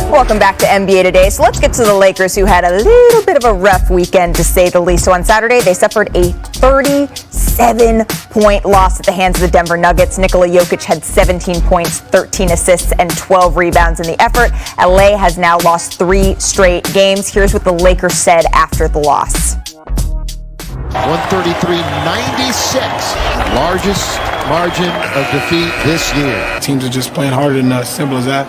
Welcome back to NBA Today. So let's get to the Lakers, who had a little bit of a rough weekend, to say the least. So on Saturday, they suffered a 37-point loss at the hands of the Denver Nuggets. Nikola Jokic had 17 points, 13 assists, and 12 rebounds in the effort. LA has now lost 3 straight games. Here's what the Lakers said after the loss. 133-96, largest margin of defeat this year. Teams are just playing harder than us, simple as that.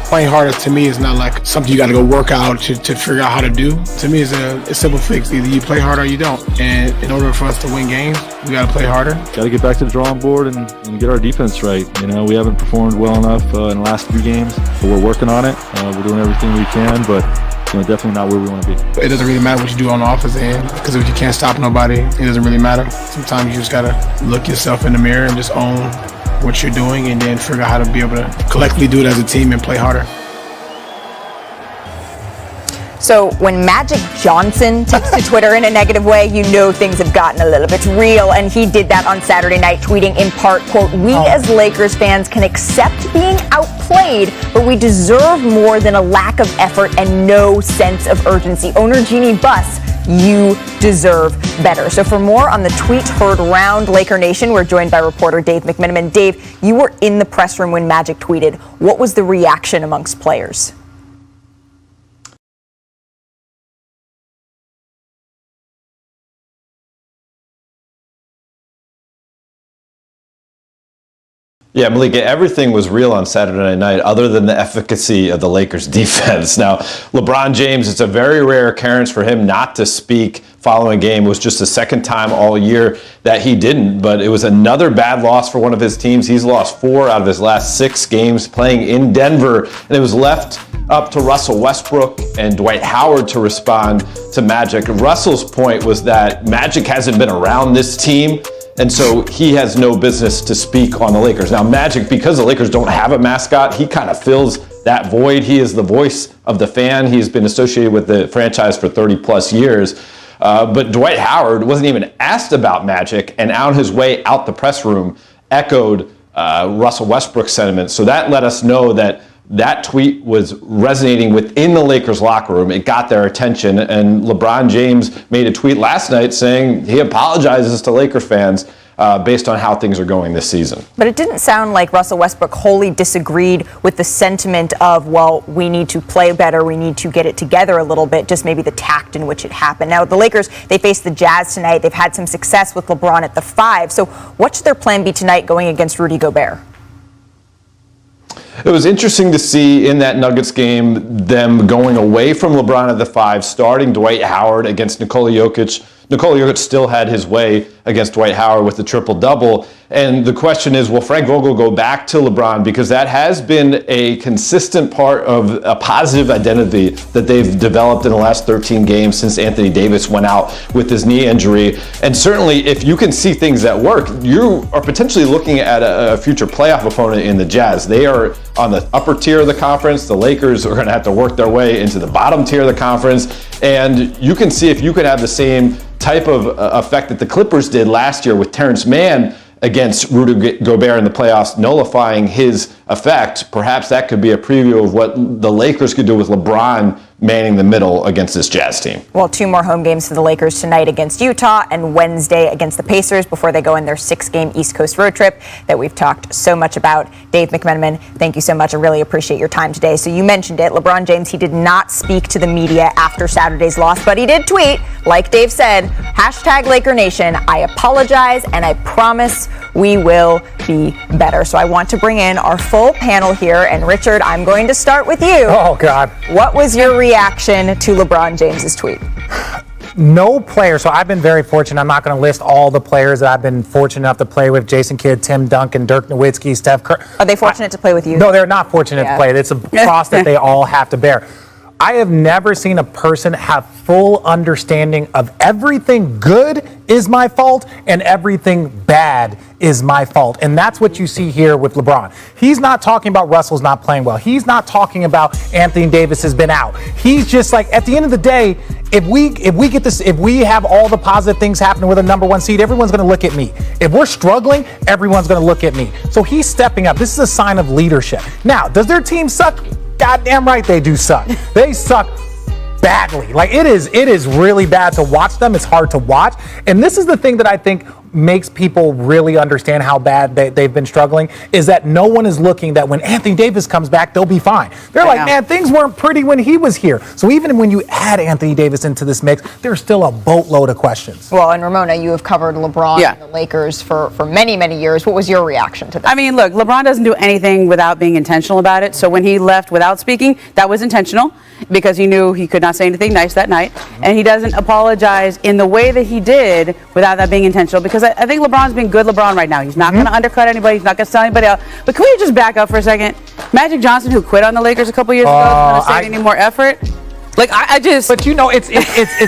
Playing harder to me is not like something you got to go work out to figure out how to do. To me, it's a simple fix. Either you play harder or you don't. And in order for us to win games, we got to play harder. Got to get back to the drawing board and get our defense right. You know, we haven't performed well enough in the last 3 games, but we're working on it. We're doing everything we can, but definitely not where we want to be. It doesn't really matter what you do on the offensive end, because if you can't stop nobody, it doesn't really matter. Sometimes you just got to look yourself in the mirror and just own what you're doing, and then figure out how to be able to collectively do it as a team and play harder. So when Magic Johnson takes to Twitter in a negative way, you know things have gotten a little bit real. And he did that on Saturday night, tweeting in part, quote, "We as Lakers fans can accept being outplayed, but we deserve more than a lack of effort and no sense of urgency. Owner Jeannie Buss, you deserve better." So for more on the tweet heard around Laker Nation, we're joined by reporter Dave McMenamin. Dave, you were in the press room when Magic tweeted. What was the reaction amongst players? Yeah, Malika, everything was real on Saturday night other than the efficacy of the Lakers defense. Now, LeBron James, it's a very rare occurrence for him not to speak following a game. It was just the second time all year that he didn't, but it was another bad loss for one of his teams. He's lost 4 out of his last 6 games playing in Denver, and it was left up to Russell Westbrook and Dwight Howard to respond to Magic. Russell's point was that Magic hasn't been around this team, and so he has no business to speak on the Lakers. Now, Magic, because the Lakers don't have a mascot, he kind of fills that void. He is the voice of the fan. He's been associated with the franchise for 30 plus years. But Dwight Howard wasn't even asked about Magic, and on his way out the press room echoed Russell Westbrook's sentiments. So that let us know that that tweet was resonating within the Lakers locker room. It got their attention, and LeBron James made a tweet last night saying he apologizes to Lakers fans based on how things are going this season. But it didn't sound like Russell Westbrook wholly disagreed with the sentiment of, well, we need to play better, we need to get it together a little bit, just maybe the tact in which it happened. Now, the Lakers, they face the Jazz tonight. They've had some success with LeBron at the 5. So what should their plan be tonight going against Rudy Gobert? It was interesting to see in that Nuggets game them going away from LeBron at the 5, starting Dwight Howard against Nikola Jokic. Nikola Jokic still had his way against Dwight Howard with the triple-double. And the question is, will Frank Vogel go back to LeBron? Because that has been a consistent part of a positive identity that they've developed in the last 13 games since Anthony Davis went out with his knee injury. And certainly, if you can see things that work, you are potentially looking at a future playoff opponent in the Jazz. They are on the upper tier of the conference. The Lakers are going to have to work their way into the bottom tier of the conference. And you can see if you could have the same type of effect that the Clippers did last year with Terrence Mann against Rudy Gobert in the playoffs, nullifying his effect. Perhaps that could be a preview of what the Lakers could do with LeBron manning the middle against this Jazz team. Well, 2 more home games for the Lakers tonight against Utah and Wednesday against the Pacers before they go in their 6-game East Coast road trip that we've talked so much about. Dave McMenamin, thank you so much. I really appreciate your time today. So you mentioned it, LeBron James, he did not speak to the media after Saturday's loss, but he did tweet, like Dave said, #LakerNation, I apologize and I promise we will be better. So I want to bring in our full panel here, and Richard, I'm going to start with you. Oh, God. What was your reaction to LeBron James's tweet? No player. So I've been very fortunate. I'm not going to list all the players that I've been fortunate enough to play with. Jason Kidd, Tim Duncan, Dirk Nowitzki, Steph Curry. Are they fortunate to play with you? No, they're not fortunate to play. It's a cross that they all have to bear. I have never seen a person have full understanding of everything good is my fault and everything bad is my fault. And that's what you see here with LeBron. He's not talking about Russell's not playing well. He's not talking about Anthony Davis has been out. He's just like, at the end of the day, if we get this, if we have all the positive things happening with a number 1 seed, everyone's going to look at me. If we're struggling, everyone's going to look at me. So he's stepping up. This is a sign of leadership. Now, does their team suck? goddamn right they do suck. They suck badly. Like it is really bad to watch them. It's hard to watch. And this is the thing that I think makes people really understand how bad they've been struggling, is that no one is looking that when Anthony Davis comes back, they'll be fine. They're like, man, things weren't pretty when he was here. So even when you add Anthony Davis into this mix, there's still a boatload of questions. Well, and Ramona, you have covered LeBron and the Lakers for many, many years. What was your reaction to that? I mean, look, LeBron doesn't do anything without being intentional about it. So when he left without speaking, that was intentional because he knew he could not say anything nice that night. And he doesn't apologize in the way that he did without that being intentional, because I think LeBron's being good LeBron right now. He's not going to undercut anybody. He's not going to sell anybody out. But can we just back up for a second? Magic Johnson, who quit on the Lakers a couple years ago, is going to say any more effort? Like, I just... But you know, it's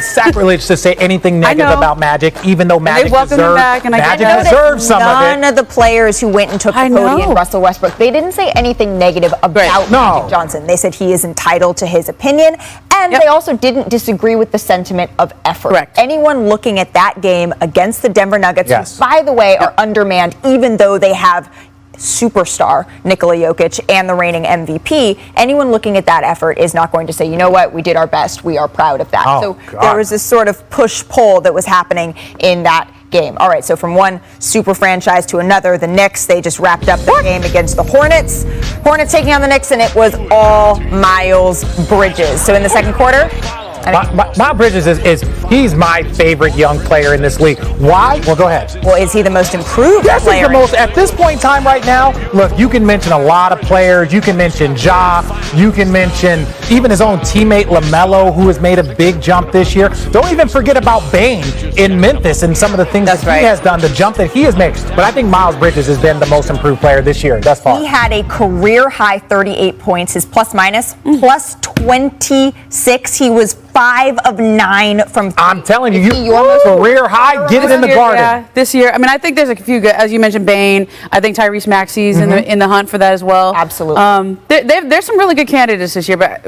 sacrilege to say anything negative about Magic, even though Magic deserves some of it. None of the players who went and took the podium, Russell Westbrook, they didn't say anything negative about Magic Johnson. They said he is entitled to his opinion, and they also didn't disagree with the sentiment of effort. Correct. Anyone looking at that game against the Denver Nuggets, who, by the way, are undermanned, even though they have superstar Nikola Jokic and the reigning MVP, anyone looking at that effort is not going to say, you know what, we did our best, we are proud of that. There was this sort of push-pull that was happening in that game. All right, so from one super franchise to another, the Knicks, they just wrapped up the game against the Hornets. Hornets taking on the Knicks, and it was all Miles Bridges. So in the second quarter, Miles Bridges he's my favorite young player in this league. Why? Well, go ahead. Well, is he the most improved player? Yes, he's the most. At this point in time right now, look, you can mention a lot of players. You can mention Ja. You can mention even his own teammate LaMelo, who has made a big jump this year. Don't even forget about Bane in Memphis and some of the things he has done, the jump that he has made. But I think Miles Bridges has been the most improved player this year thus far. He had a career-high 38 points. His plus-minus, plus 26. He was 5 of 9 from 3. I'm telling you, career high, get it in the garden. Yeah, this year. I mean, I think there's a few good, as you mentioned, Bane. I think Tyrese Maxey's in the hunt for that as well. Absolutely. There's some really good candidates this year, but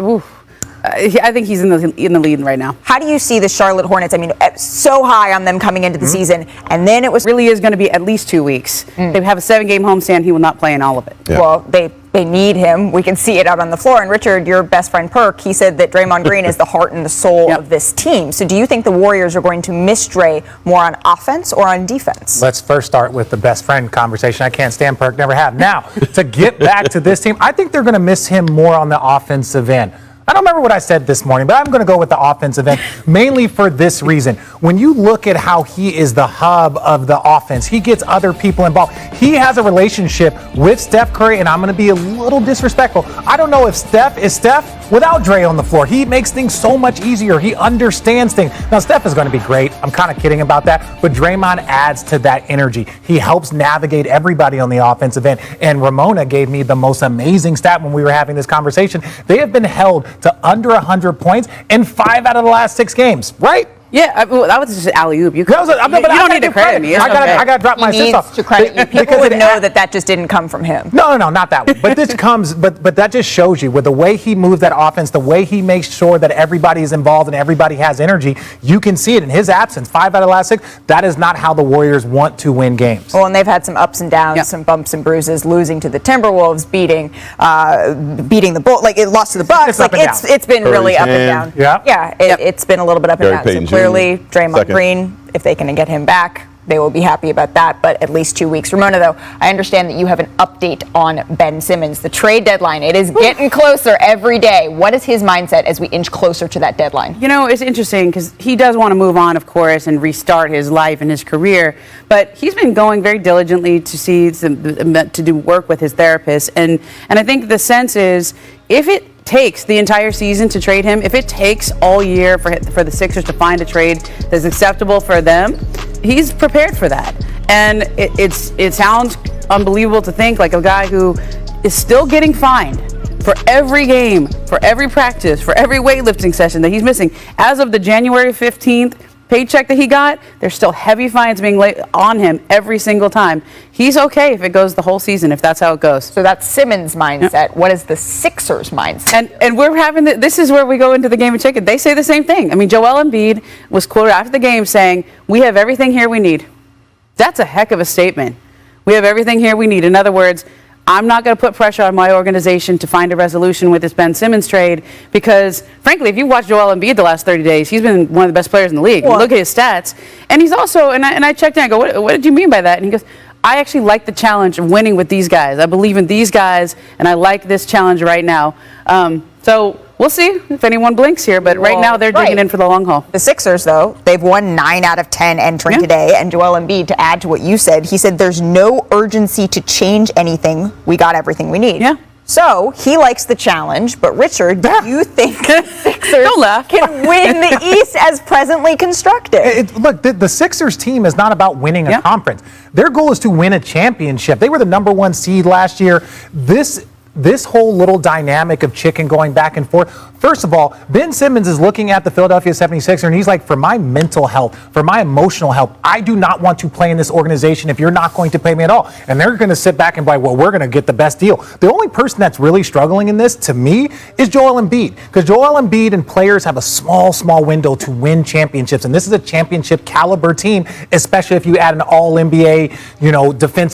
I think he's in the lead right now. How do you see the Charlotte Hornets? I mean, so high on them coming into the season, and then it was really is going to be at least 2 weeks. They have a 7-game homestand. He will not play in all of it. Yeah. Well, they need him. We can see it out on the floor. And Richard, your best friend Perk, he said that Draymond Green is the heart and the soul of this team. So do you think the Warriors are going to miss Dre more on offense or on defense? Let's first start with the best friend conversation. I can't stand Perk, never have. Now, to get back to this team, I think they're going to miss him more on the offensive end. I don't remember what I said this morning, but I'm going to go with the offensive end, mainly for this reason. When you look at how he is the hub of the offense, he gets other people involved. He has a relationship with Steph Curry, and I'm going to be a little disrespectful. I don't know if Steph is Steph without Dre on the floor. He makes things so much easier. He understands things. Now, Steph is going to be great. I'm kind of kidding about that, but Draymond adds to that energy. He helps navigate everybody on the offensive end, and Ramona gave me the most amazing stat when we were having this conversation. They have been held to under 100 points in 5 out of the last 6 games, right? Yeah, that was just alley-oop. You don't need to credit me. I got to drop my assist off. To credit you. People would know that just didn't come from him. No, not that one. But this comes, but that just shows you with the way he moves that offense, the way he makes sure that everybody is involved and everybody has energy. You can see it in his absence. 5 out of the last 6. That is not how the Warriors want to win games. Well, and they've had some ups and downs, some bumps and bruises, losing to the Timberwolves, beating the Bulls. Like it lost to the Bucks. It's been really up and down. It's been a little bit up and down. So clearly, Draymond Green, if they can get him back, they will be happy about that, but at least 2 weeks. Ramona, though, I understand that you have an update on Ben Simmons. The trade deadline, it is getting closer every day. What is his mindset as we inch closer to that deadline? You know, it's interesting because he does want to move on, of course, and restart his life and his career, but he's been going very diligently to do work with his therapist, and I think the sense is if it takes the entire season to trade him, if it takes all year for the Sixers to find a trade that's acceptable for them, he's prepared for that. And it sounds unbelievable to think like a guy who is still getting fined for every game, for every practice, for every weightlifting session that he's missing. As of the January 15th paycheck that he got, there's still heavy fines being laid on him every single time. He's okay if it goes the whole season, if that's how it goes. So that's Simmons' mindset. Yep. What is the Sixers' mindset? And we're having this is where we go into the game of chicken. They say the same thing. I mean, Joel Embiid was quoted after the game saying, "We have everything here we need." That's a heck of a statement. We have everything here we need. In other words, I'm not going to put pressure on my organization to find a resolution with this Ben Simmons trade because, frankly, if you watch Joel Embiid the last 30 days, he's been one of the best players in the league. Well, look at his stats. And he's also, and I checked in, I go, what did you mean by that? And he goes, I actually like the challenge of winning with these guys. I believe in these guys, and I like this challenge right now. So we'll see if anyone blinks here, but right now they're digging in for the long haul. The Sixers, though, they've won 9 out of 10 entering today. And Joel Embiid, to add to what you said, he said there's no urgency to change anything. We got everything we need. Yeah. So he likes the challenge. But Richard, do you think the Sixers can win the East as presently constructed? Look, the Sixers team is not about winning a conference. Their goal is to win a championship. They were the #1 seed last year. This whole little dynamic of chicken going back and forth. First of all, Ben Simmons is looking at the Philadelphia 76ers and he's like, for my mental health, for my emotional health, I do not want to play in this organization if you're not going to pay me at all. And they're going to sit back and be like, well, we're going to get the best deal. The only person that's really struggling in this, to me, is Joel Embiid. Because Joel Embiid and players have a small window to win championships. And this is a championship caliber team, especially if you add an all-NBA, defense.